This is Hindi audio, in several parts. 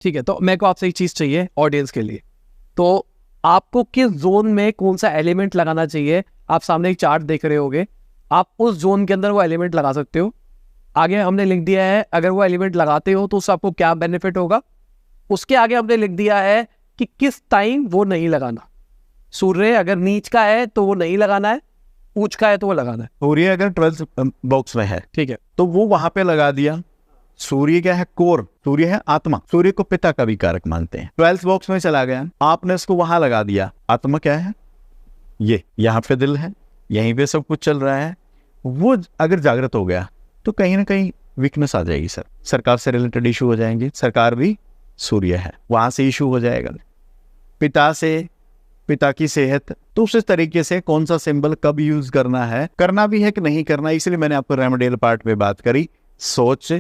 ठीक है, तो मेरे को आपसे एक चीज चाहिए ऑडियंस के लिए, तो आपको किस जोन में कौन सा एलिमेंट लगाना चाहिए। आप सामने एक चार्ट देख रहे होगे, आप उस जोन के अंदर वो एलिमेंट लगा सकते हो। आगे हमने लिख दिया है अगर वो एलिमेंट लगाते हो तो उससे आपको क्या बेनिफिट होगा। उसके आगे हमने लिख दिया है कि किस टाइम वो नहीं लगाना। सूर्य अगर नीच का है तो वो नहीं लगाना है, ऊंच का है तो वो लगाना है। सूर्य अगर 12th बॉक्स में है, ठीक है, तो वो वहां पे लगा दिया। सूर्य क्या है? कोर। सूर्य है आत्मा। सूर्य को पिता का भी कारक मानते हैं। 12th बॉक्स में चला गया, आपने इसको वहां लगा दिया। आत्मा क्या है? ये यहाँ पे दिल है, यहीं पे सब कुछ चल रहा है। वो अगर जागृत हो गया तो कहीं ना कहीं वीकनेस आ जाएगी सर। सरकार से रिलेटेड इशू हो जाएंगे। सरकार भी सूर्य है, वहां से इशू हो जाएगा। पिता से, पिता की सेहत। तो उस तरीके से कौन सा सिंबल कब यूज करना है, करना भी है कि नहीं करना, इसलिए मैंने आपको रेमेडियल पार्ट पे बात करी। सोच,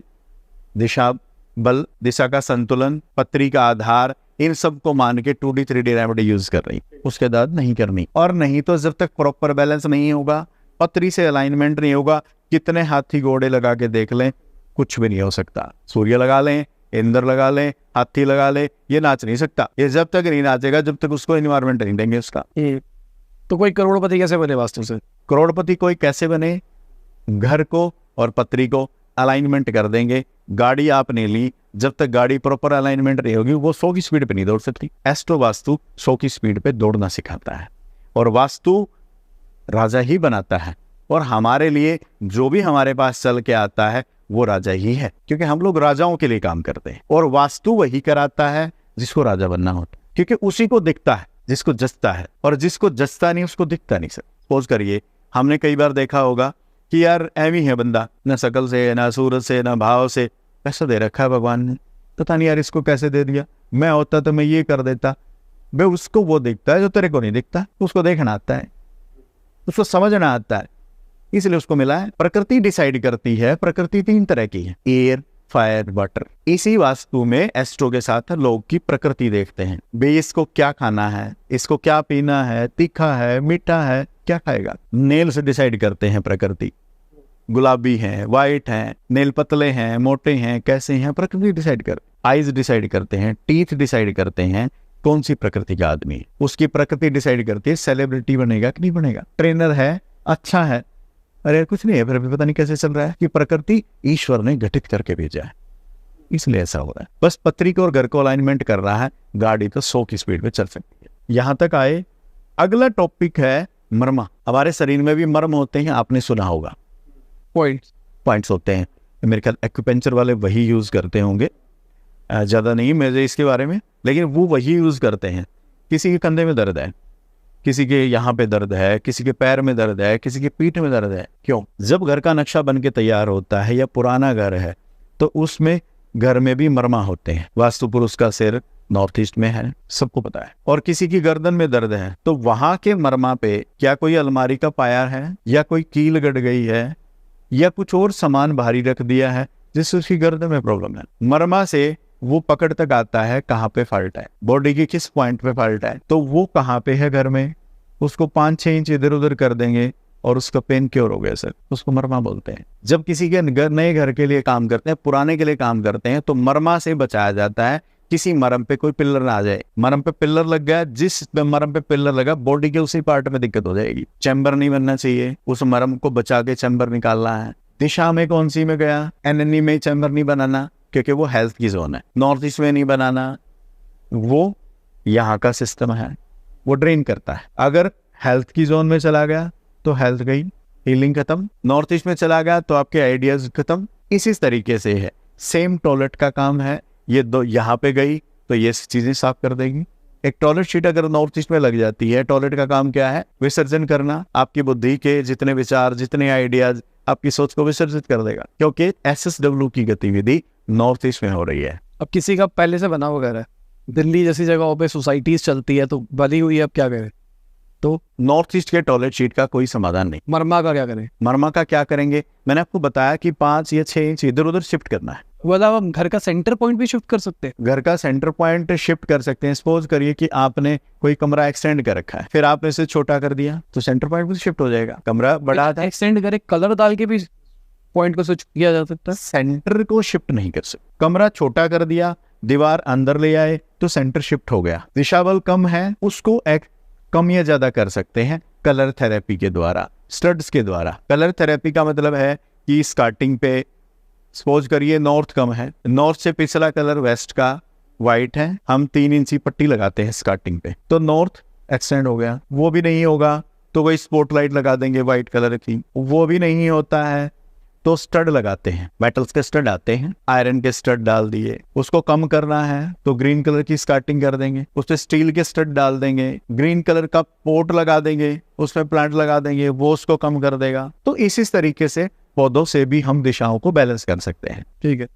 दिशा बल, दिशा का संतुलन, पत्री का आधार, इन सब को मान के 2D 3D रेमेडी यूज कर रही, उसके बाद नहीं करनी। और नहीं तो जब तक प्रॉपर बैलेंस नहीं होगा, पत्री से अलाइनमेंट नहीं होगा, कितने हाथी घोड़े लगा के देख लें, कुछ भी नहीं हो सकता। सूर्य लगा लें, इंद्र लगा लें, हाथी लगा ले, ये नाच नहीं सकता। ये जब तक नहीं नाचेगा जब तक उसको एनवायरमेंट नहीं देंगे उसका। तो कोई करोड़पति कैसे बने वास्तु से? करोड़पति कोई कैसे बने? घर को और पत्री को अलाइनमेंट कर देंगे। गाड़ी आपने ली, जब तक गाड़ी प्रॉपर अलाइनमेंट नहीं होगी वो 100 की स्पीड पे नहीं दौड़ सकती। एस्ट्रो वास्तु 100 की स्पीड पे दौड़ना सिखाता है, और वास्तु राजा ही बनाता है। और हमारे लिए जो भी हमारे पास चल के आता है वो राजा ही है, क्योंकि हम लोग राजाओं के लिए काम करते हैं। और वास्तु वही कराता है जिसको राजा बनना होता है, क्योंकि उसी को दिखता है जिसको जचता है, और जिसको जचता नहीं उसको दिखता नहीं। सर सपोज करिए, हमने कई बार देखा होगा कि यार एवी है बंदा, न शकल से, ना सूरत से, ना भाव से, पैसा दे रखा है भगवान ने, पता नहीं यार इसको कैसे दे दिया, मैं होता तो मैं ये कर देता। भाई उसको वो दिखता है जो तेरे को नहीं दिखता, उसको देखना आता है, उसको समझना आता है, इसलिए उसको मिला है। प्रकृति डिसाइड करती है। प्रकृति 3 तरह की है, एयर, फायर, वाटर। इसी वास्तु में एस्ट्रो के साथ लोग की प्रकृति देखते हैं। भाई इसको क्या खाना है, इसको क्या पीना है, तीखा है, मीठा है, क्या खाएगा। नेल से डिसाइड करते हैं प्रकृति, गुलाबी है, वाइट है, नेल पतले हैं, मोटे हैं, कैसे हैं, प्रकृति डिसाइड कर। आईज डिसाइड करते हैं, टीथ डिसाइड करते हैं कौन सी प्रकृति का आदमी है। उसकी प्रकृति डिसाइड करती है सेलिब्रिटी बनेगा कि नहीं बनेगा। ट्रेनर है, अच्छा है, अरे कुछ नहीं है, फिर भी पता नहीं कैसे चल रहा है, कि प्रकृति ईश्वर ने घटित करके भेजा है, इसलिए ऐसा हो रहा है। बस पत्री को और घर को अलाइनमेंट कर रहा है, गाड़ी तो 100 की स्पीड पे चल सकती है। यहां तक आए। अगला टॉपिक है मर्मा। हमारे शरीर में भी मर्म होते हैं, आपने सुना होगा। पॉइंट्स होते हैं, मेरे ख्याल एक्यूपेंचर वाले वही यूज करते होंगे, ज्यादा नहीं मुझे इसके बारे में, लेकिन वो वही यूज करते हैं। किसी के कंधे में दर्द है, किसी के यहाँ पे दर्द है, किसी के पैर में दर्द है, किसी के पीठ में दर्द है। क्यों? जब घर का नक्शा बन के तैयार होता है या पुराना घर है तो उसमें घर में भी मर्मा होते हैं। वास्तु पुरुष का सिर नॉर्थ ईस्ट में है, सबको पता है। और किसी की गर्दन में दर्द है तो वहां के मर्मा पे क्या कोई अलमारी का पाया है, या कोई कील गड़ गई है, या कुछ और सामान भारी रख दिया है जिससे उसकी गर्दन में प्रॉब्लम है। मर्मा से वो पकड़ तक आता है कहाँ पे फॉल्ट है, बॉडी के किस पॉइंट पे फॉल्ट है, तो वो कहाँ पे है घर में, उसको 5-6 इंच इधर उधर कर देंगे और उसका पेन क्योर हो गया सर, उसको मर्मा बोलते हैं। जब किसी के नए घर के लिए काम करते हैं, पुराने के लिए काम करते हैं, तो मर्मा से बचाया जाता है किसी मरम पे कोई पिल्लर ना आ जाए। मरम पे पिल्लर लग गया, जिस मरम पे पिल्लर लगा बॉडी के उसी पार्ट में दिक्कत हो जाएगी। चैम्बर नहीं बनना चाहिए, उस मरम को बचा के चैम्बर निकालना है। दिशा में कौन सी में गया, एनएनई में चैम्बर नहीं बनाना क्योंकि वो हेल्थ की जोन है। नॉर्थ ईस्ट में नहीं बनाना, वो यहाँ का सिस्टम है, वो ड्रेन करता है। अगर हेल्थ की जोन में चला गया तो हेल्थ गई, हीलिंग खत्म। नॉर्थ ईस्ट में चला गया तो आपके आइडियाज खत्म। इसी तरीके से है, सेम टॉयलेट का काम है। ये दो यहाँ पे गई तो ये चीजें साफ कर देगी। एक टॉयलेट शीट अगर नॉर्थ ईस्ट में लग जाती है, टॉयलेट का काम क्या है, विसर्जन करना। आपकी बुद्धि के जितने विचार, जितने आइडियाज, आपकी सोच को विसर्जित कर देगा, क्योंकि एसएसडब्ल्यू की गतिविधि नॉर्थ ईस्ट में हो रही है। अब किसी का पहले से बना हुआ घर है, दिल्ली जैसी जगहों पे सोसाइटीज चलती है तो बनी हुई है, अब क्या करें? तो नॉर्थ ईस्ट के टॉयलेट शीट का कोई समाधान नहीं। मर्मा का क्या करें? मर्मा का क्या करेंगे, मैंने आपको बताया कि 5 या 6 इंच इधर उधर शिफ्ट करना है। मतलब हम घर का सेंटर पॉइंट भी शिफ्ट कर सकते हैं। घर का सेंटर पॉइंट शिफ्ट कर सकते हैं। सपोज करिए कि आपने कोई कमरा एक्सटेंड कर रखा है, फिर आपने इसे छोटा कर दिया तो सेंटर पॉइंट भी शिफ्ट हो जाएगा। कमरा बड़ा था, एक्सटेंड करे, कलर डाल के भी पॉइंट को स्विच किया जा सकता है। सेंटर को शिफ्ट नहीं कर सकते। कमरा छोटा कर दिया, दीवार अंदर ले आए तो सेंटर शिफ्ट हो गया। दिशा बल कम है, उसको एक कम या ज्यादा कर सकते हैं कलर थेरेपी के द्वारा, स्टड्स के द्वारा। कलर थेरेपी का मतलब है कि स्टार्टिंग पे सपोज करिए नॉर्थ कम है, नॉर्थ से पिछला कलर वेस्ट का व्हाइट है, हम 3 इंची पट्टी लगाते हैं स्टार्टिंग पे, तो नॉर्थ एक्सटेंड हो गया। वो भी नहीं होगा तो वही स्पॉटलाइट लगा देंगे व्हाइट कलर की। वो भी नहीं होता है तो स्टड लगाते हैं, मेटल्स के स्टड आते हैं, आयरन के स्टड डाल दिए। उसको कम करना है तो ग्रीन कलर की स्टार्टिंग कर देंगे, उसमें स्टील के स्टड डाल देंगे, ग्रीन कलर का पोट लगा देंगे, उसमें प्लांट लगा देंगे, वो उसको कम कर देगा। तो इसी तरीके से पौधों से भी हम दिशाओं को बैलेंस कर सकते हैं। ठीक है।